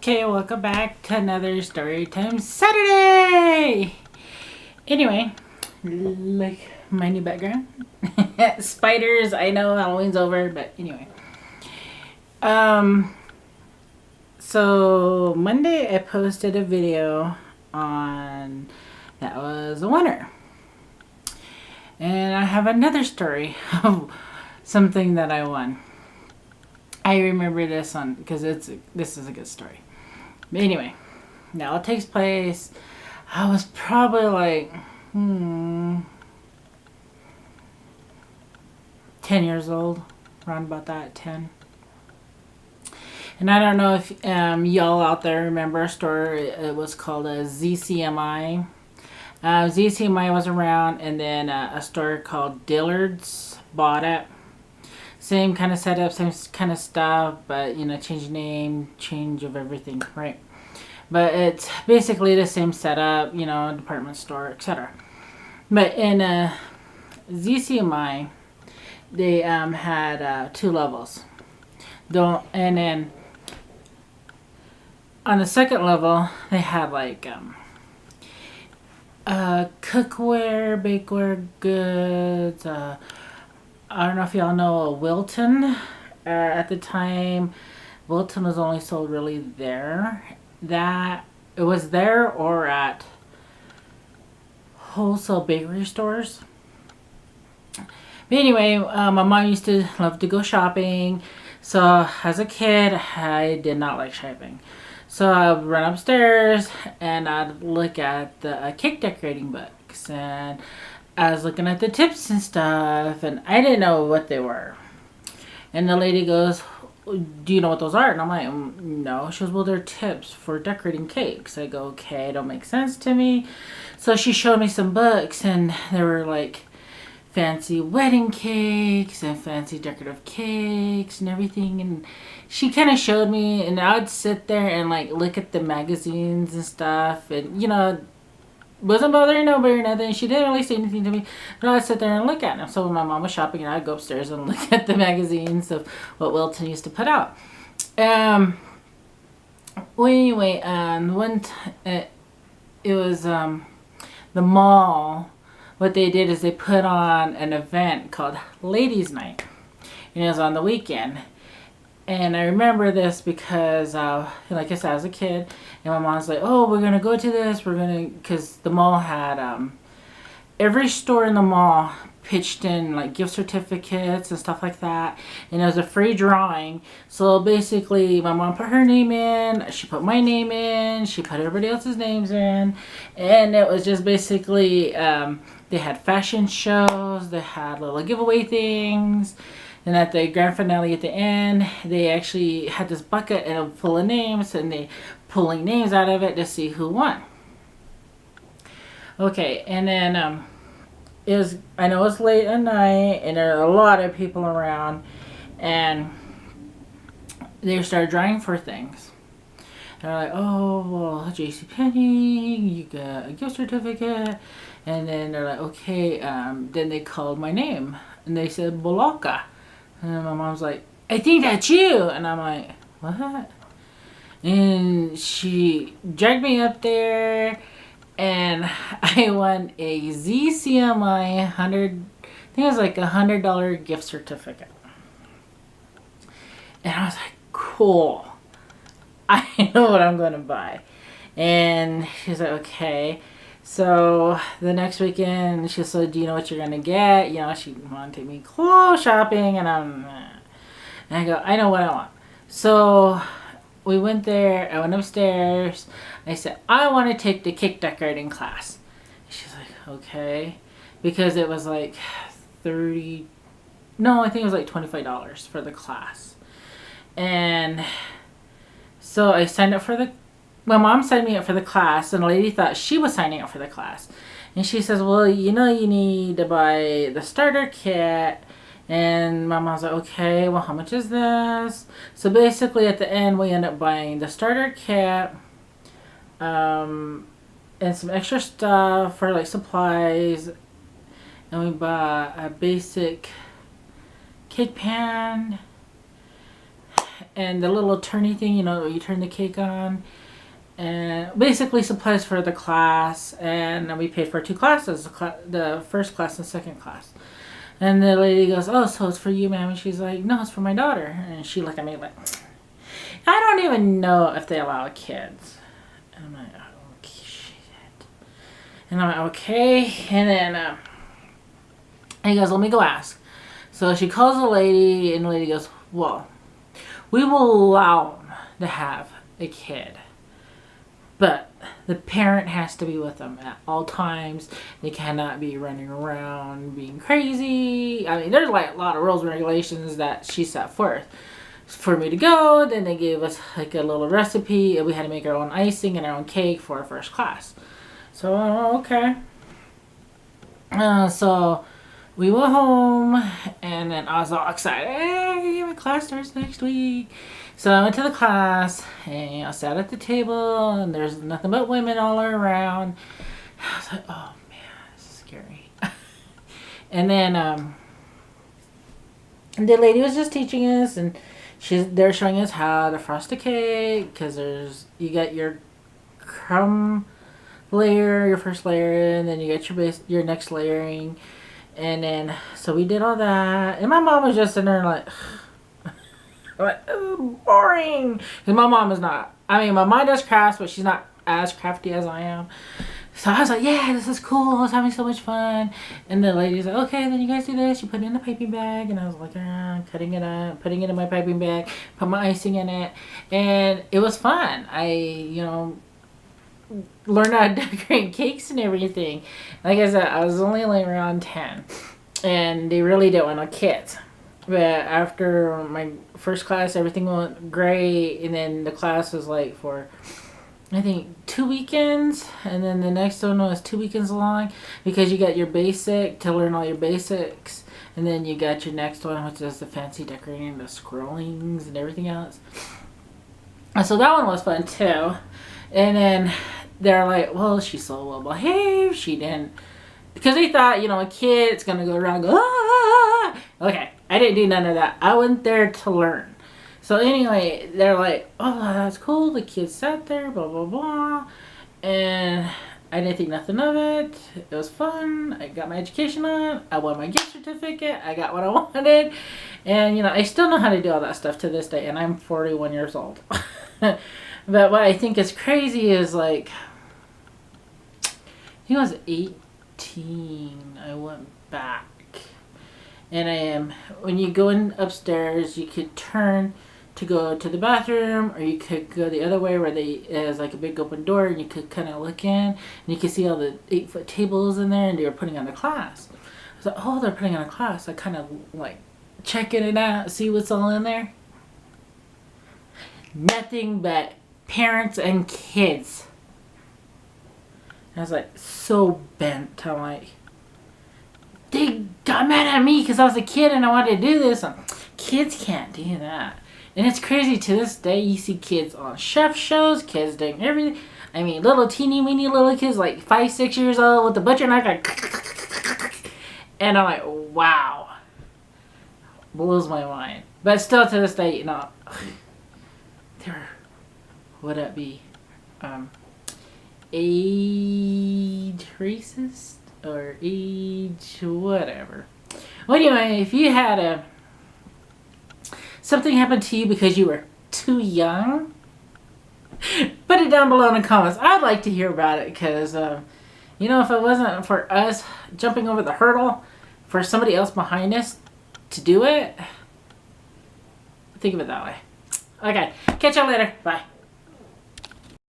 Okay, welcome back to another Storytime Saturday! Anyway, like my new background. Spiders, I know Halloween's over, but anyway. So Monday I posted a video on that was a winner. And I have another story of something that I won. I remember this one because this is a good story. But anyway, now it takes place. I was probably like 10 years old, around about that 10. And I don't know if y'all out there remember a store. It was called a ZCMI. ZCMI was around, and then a store called Dillard's bought it. Same kind of setup, same kind of stuff, but change name, change of everything, right? But it's basically the same setup, department store, etc. But in ZCMI, they had 2 levels. And then on the second level, they had like cookware, bakeware goods. I don't know if y'all know Wilton. At the time, Wilton was only sold really there. That it was there or at wholesale bakery stores. But anyway, my mom used to love to go shopping. So as a kid, I did not like shopping. So I would run upstairs and I'd look at the cake decorating books, and I was looking at the tips and stuff, and I didn't know what they were. And the lady goes, "Do you know what those are?" And I'm like, "No." She goes, "Well, they're tips for decorating cakes." I go, "Okay, it don't make sense to me." So she showed me some books, and there were like fancy wedding cakes and fancy decorative cakes and everything. And she kind of showed me, and I'd sit there and like look at the magazines and stuff, and wasn't bothering nobody or nothing. She didn't really say anything to me, but I'd sit there and look at them. So when my mom was shopping, and I'd go upstairs and look at the magazines of what Wilton used to put out. Well, anyway, it was the mall. What they did is they put on an event called Ladies' Night, and it was on the weekend. And I remember this because, like I said, I was a kid, and my mom's like, "Oh, we're gonna go to this. Because the mall had every store in the mall pitched in like gift certificates and stuff like that, and it was a free drawing. So basically, my mom put her name in, she put my name in, she put everybody else's names in, and it was just basically they had fashion shows, they had little giveaway things. And at the grand finale at the end, they actually had this bucket and full of names, and they pulling names out of it to see who won. Okay, and then I know it's late at night, and there are a lot of people around, and they started drawing for things. They're like, "Oh, well, JCPenney, you got a gift certificate." And then they're like, "Okay," then they called my name, and they said Boloka. And my mom's like, "I think that's you." And I'm like, "What?" And she dragged me up there, and I won a ZCMI I think it was like $100 gift certificate. And I was like, "Cool. I know what I'm going to buy." And she's like, "Okay." So the next weekend, she said, "Do you know what you're going to get?" She wanted to take me clothes shopping, and I go, "I know what I want." So we went there. I went upstairs. I said, "I want to take the cake decorating class." She's like, "Okay." Because it was like I think it was like $25 for the class. And so I signed up for my mom signed me up for the class, and the lady thought she was signing up for the class. And she says, "Well, you need to buy the starter kit." And my mom's like, "Okay, well, how much is this?" So basically at the end, we end up buying the starter kit, and some extra stuff for like supplies. And we bought a basic cake pan and the little turny thing, you know, you turn the cake on. And basically supplies for the class. And we paid for 2 classes, the first class and second class. And the lady goes, "Oh, so it's for you, ma'am?" And she's like, "No, it's for my daughter." And she looked at me like, I don't even know if they allow kids. And I'm like, oh, shit. And I'm like, okay. And then he goes, "Let me go ask." So she calls the lady, and the lady goes, "Well, we will allow them to have a kid, but the parent has to be with them at all times. They cannot be running around being crazy." I mean, there's like a lot of rules and regulations that she set forth for me to go. Then they gave us like a little recipe, and we had to make our own icing and our own cake for our first class. So, okay. So we went home, and then I was all excited. Hey, my class starts next week. So I went to the class, and I sat at the table, and there's nothing but women all around. I was like, oh man, this is scary. And then the lady was just teaching us, and they're showing us how to frost a cake, because you got your crumb layer, your first layer, and then you got your next layering. And then, so we did all that, and my mom was just in there like, oh, boring. Because my mom is not, I mean, my mom does crafts, but she's not as crafty as I am. So I was like, yeah, this is cool. I was having so much fun. And the lady's like, okay, then you guys do this. You put it in the piping bag. And I was like, cutting it up, putting it in my piping bag, put my icing in it. And it was fun. I, learned how to decorate cakes and everything. Like I said, I was only like around 10. And they really didn't want no kids. But after my first class, everything went great. And then the class was like for, I think, 2 weekends. And then the next one was 2 weekends long. Because you got your basic to learn all your basics. And then you got your next one, which is the fancy decorating, the scrollings and everything else. And so that one was fun too. And then they're like, well, she's so well behaved. She didn't, because they thought, a kid's going to go around and go, ah. Okay, I didn't do none of that. I went there to learn. So anyway, they're like, oh, that's cool. The kid sat there, blah, blah, blah. And I didn't think nothing of it. It was fun. I got my education on. I won my gift certificate. I got what I wanted. And, I still know how to do all that stuff to this day. And I'm 41 years old. But what I think is crazy is like, I think I was 18. I went back. And when you go in upstairs, you could turn to go to the bathroom, or you could go the other way where there's like a big open door, and you could kind of look in, and you could see all the 8-foot tables in there, and they were putting on the class. I was like, oh, they're putting on a class. I kind of like checking it out, see what's all in there. Nothing but parents and kids. I was like so bent. I'm like, they got mad at me because I was a kid and I wanted to do this. Kids can't do that. And it's crazy, to this day you see kids on chef shows, kids doing everything. I mean, little teeny weeny little kids like 5-6 years old with the butcher knife like, and I'm like, wow, blows my mind. But still to this day, they're, would that be age racist or age whatever. Well, anyway, if you had something happened to you because you were too young, put it down below in the comments. I'd like to hear about it, because if it wasn't for us jumping over the hurdle for somebody else behind us to do it, think of it that way. Okay, catch y'all later. Bye.